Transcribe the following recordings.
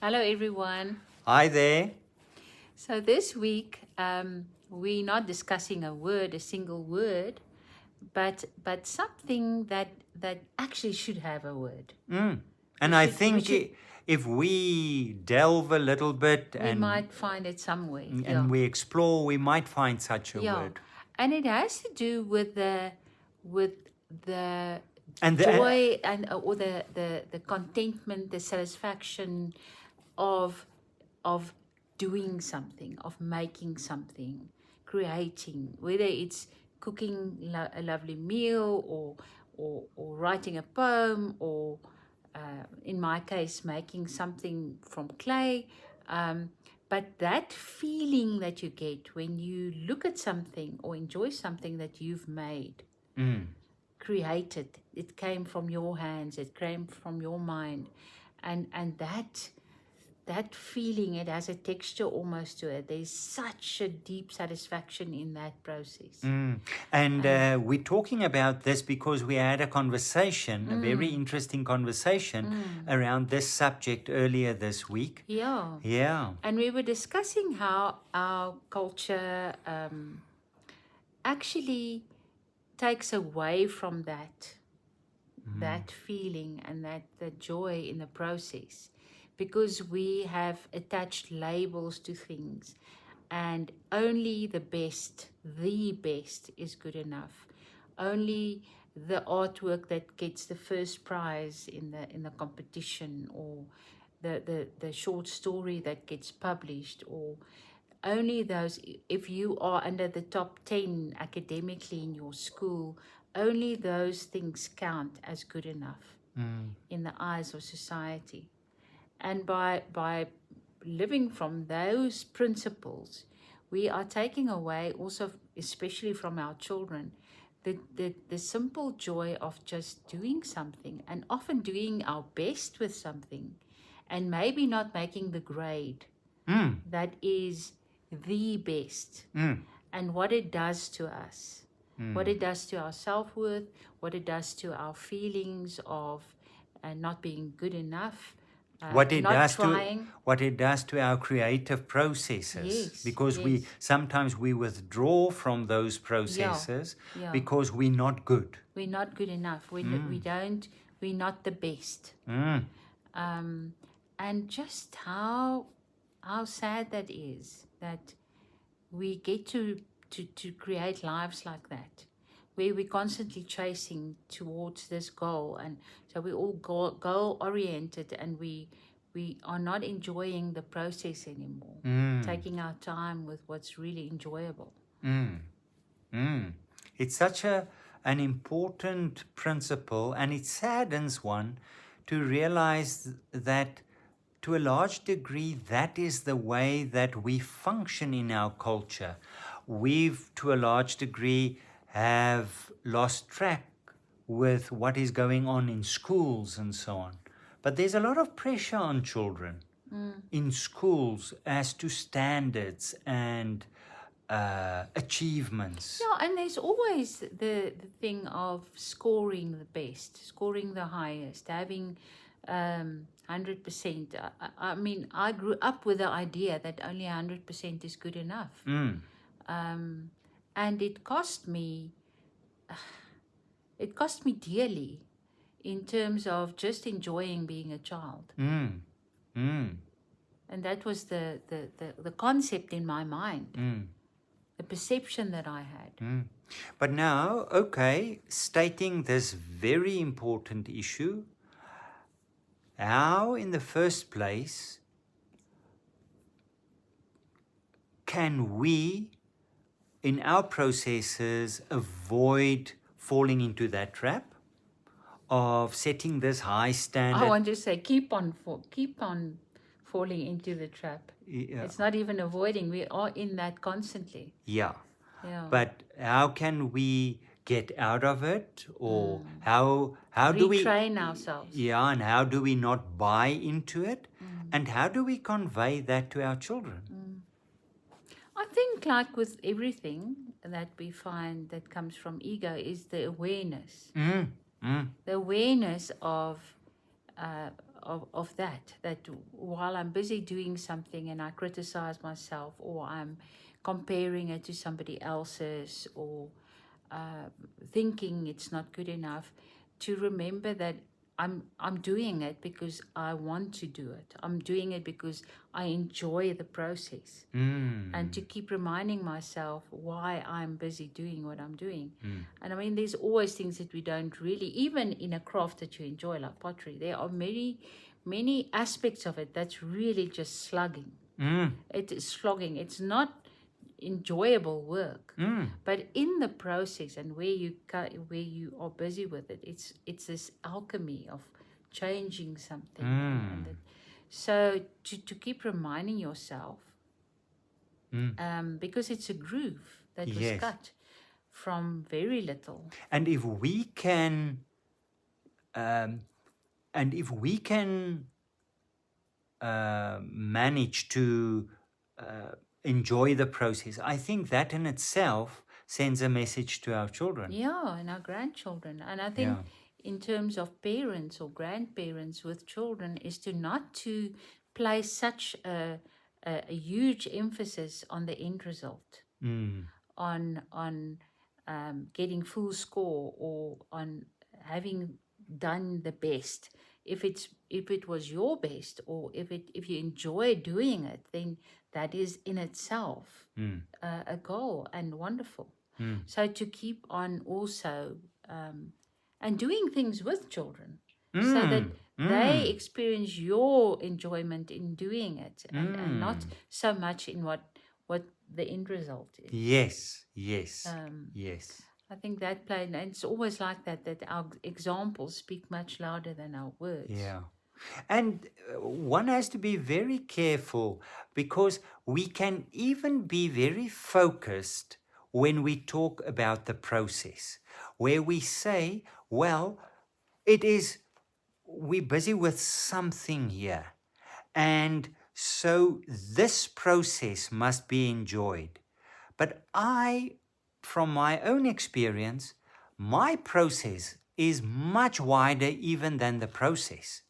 Hello, everyone. Hi there. So this week, we're not discussing a single word, but something that actually should have a word. And I think if we delve a little bit We might find it somewhere. and we explore, we might find such a Yeah, word. and it has to do with the And joy and or the contentment, the satisfaction of doing something, of making something, creating, whether it's cooking a lovely meal or writing a poem or in my case making something from clay. But that feeling that you get when you look at something or enjoy something that you've made, created, it came from your hands, it came from your mind, and that feeling, it has a texture almost to it. There's such a deep satisfaction in that process. And we're talking about this because we had a conversation, a very interesting conversation around this subject earlier this week. Yeah. And we were discussing how our culture actually takes away from that feeling and the joy in the process, because we have attached labels to things, and only the best is good enough. Only the artwork that gets the first prize in the competition, or the short story that gets published, or only those, if you are under the top 10 academically in your school, only those things count as good enough in the eyes of society. And by living from those principles, we are taking away also, especially from our children, the simple joy of just doing something, and often doing our best with something, and maybe not making the grade that is the best, and what it does to us, what it does to our self-worth, what it does to our feelings of not being good enough, what it does to our creative processes, because we sometimes withdraw from those processes because we're not good. We're not good enough. We're not the best. And just how sad that is, that we get to create lives like that, where we're constantly chasing towards this goal, and so we're all goal oriented, and we are not enjoying the process anymore, taking our time with what's really enjoyable. It's such an important principle, and it saddens one to realize that to a large degree that is the way that we function in our culture. We've to a large degree have lost track with what is going on in schools and so on. But there's a lot of pressure on children in schools as to standards and achievements. Yeah, and there's always the thing of scoring the best, scoring the highest, having 100%. I mean, I grew up with the idea that only 100% is good enough. And it cost me dearly in terms of just enjoying being a child. And that was the concept in my mind, the perception that I had. But now, okay, stating this very important issue, how in the first place can we, in our processes, avoid falling into that trap of setting this high standard? I want to say, keep on falling into the trap. It's not even avoiding. We are in that constantly. Yeah. But how can we get out of it, or how do we retrain ourselves? Yeah, and how do we not buy into it, and how do we convey that to our children? I think, like with everything that we find that comes from ego, is the awareness. The awareness of of that while I'm busy doing something and I criticize myself, or I'm comparing it to somebody else's, or uh, thinking it's not good enough, to remember that I'm doing it because I want to do it. I'm doing it because I enjoy the process. And to keep reminding myself why I'm busy doing what I'm doing. And I mean, there's always things that we don't really, even in a craft that you enjoy, like pottery, there are many aspects of it that's really just slugging. It is slogging. It's not enjoyable work, but in the process and where you are busy with it, it's this alchemy of changing something. So to keep reminding yourself, because it's a groove that was Yes. cut from very little. And if we can, um, and if we can manage to enjoy the process, I think that in itself sends a message to our children. Yeah, and our grandchildren. And I think Yeah. in terms of parents or grandparents with children, is to not to place such a huge emphasis on the end result, on getting full score, or on having done the best. If it was your best, or if you enjoy doing it, then that is in itself a goal and wonderful. So to keep on also and doing things with children, so that they experience your enjoyment in doing it, and not so much in what the end result is. Yes, yes, yes. I think that and it's always like that our examples speak much louder than our words. Yeah. And one has to be very careful, because we can even be very focused when we talk about the process, where we say, well, we're busy with something here. And so this process must be enjoyed. But from my own experience, my process is much wider even than the process.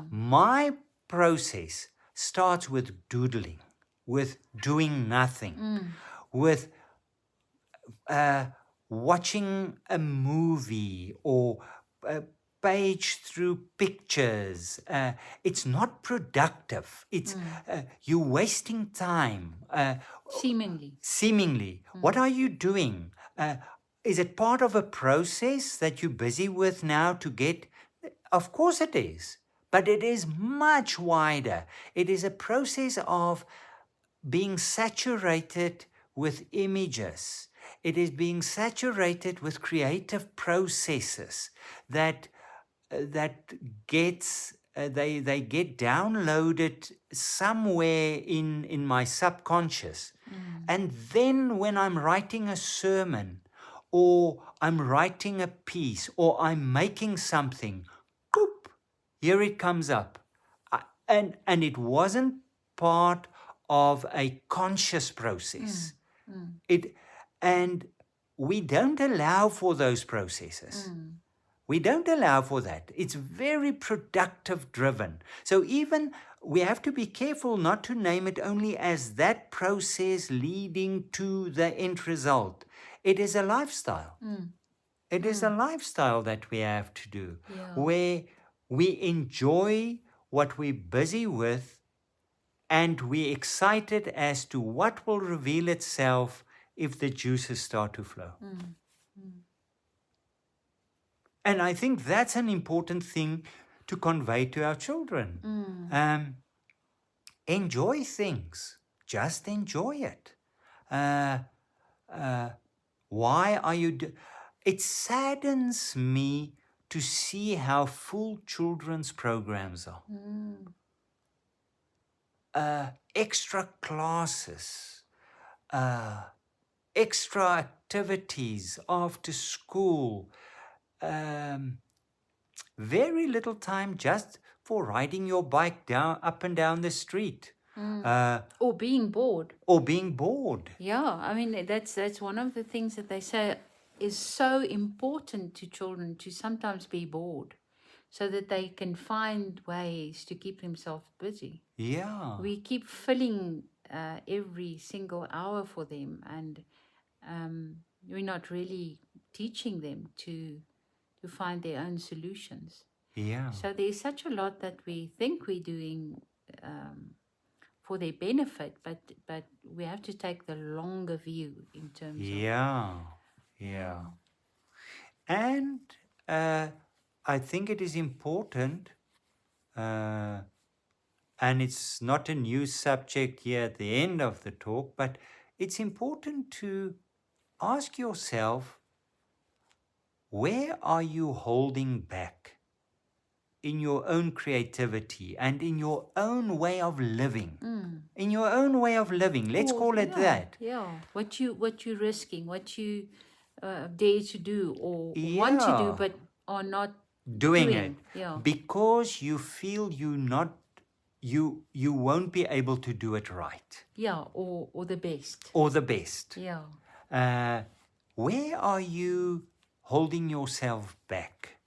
My process starts with doodling, with doing nothing, with watching a movie, or page through pictures. It's not productive. It's you're wasting time. Seemingly. What are you doing? Is it part of a process that you're busy with now to get? Of course it is. But it is much wider. It is a process of being saturated with images. It is being saturated with creative processes that gets they get downloaded somewhere in my subconscious. And then when I'm writing a sermon, or I'm writing a piece, or I'm making something, boop, here it comes up. And it wasn't part of a conscious process. And we don't allow for those processes. We don't allow for that. It's very productive driven. So even we have to be careful not to name it only as that process leading to the end result. It is a lifestyle. It is a lifestyle that we have to do, where we enjoy what we're busy with, and we're excited as to what will reveal itself if the juices start to flow. And I think that's an important thing to convey to our children. Enjoy things. Just enjoy it. Why are you... It saddens me to see how full children's programs are. Extra classes, extra activities after school, very little time just for riding your bike up and down the street. Or being bored. Yeah, I mean, that's one of the things that they say is so important to children, to sometimes be bored. so that they can find ways to keep themselves busy. Yeah. We keep filling every single hour for them, and we're not really teaching them to find their own solutions. Yeah. So there's such a lot that we think we're doing for their benefit, but we have to take the longer view in terms of Yeah. Yeah. And I think it is important, uh, and it's not a new subject here at the end of the talk, but it's important to ask yourself, where are you holding back in your own creativity and in your own way of living? In your own way of living, let's Or, call it that. what you're risking, what you dare to do or want to do, Yeah. but are not Doing it doing. Yeah, because you feel you won't be able to do it right yeah, or the best. or the best. Yeah, Where are you holding yourself back?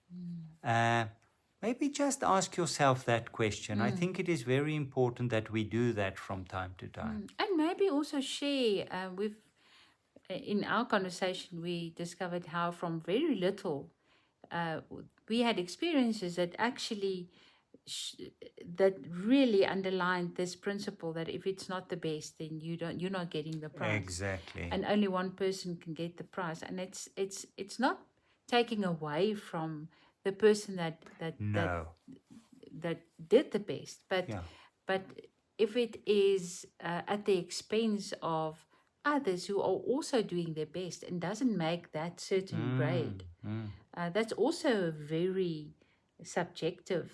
Maybe just ask yourself that question. I think it is very important that we do that from time to time. and maybe also share. In our conversation, we discovered how from very little we had experiences that actually that really underlined this principle that if it's not the best, then you're not getting the prize. Exactly. And only one person can get the prize, and it's not taking away from the person No. that did the best, but Yeah. but if it is at the expense of others who are also doing their best and doesn't make that certain grade, that's also a very subjective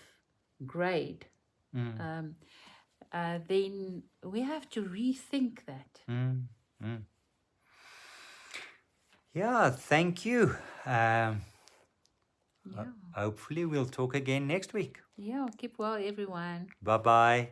grade. Then we have to rethink that. Yeah, thank you. Yeah, Hopefully we'll talk again next week. yeah. Keep well, everyone. Bye-bye.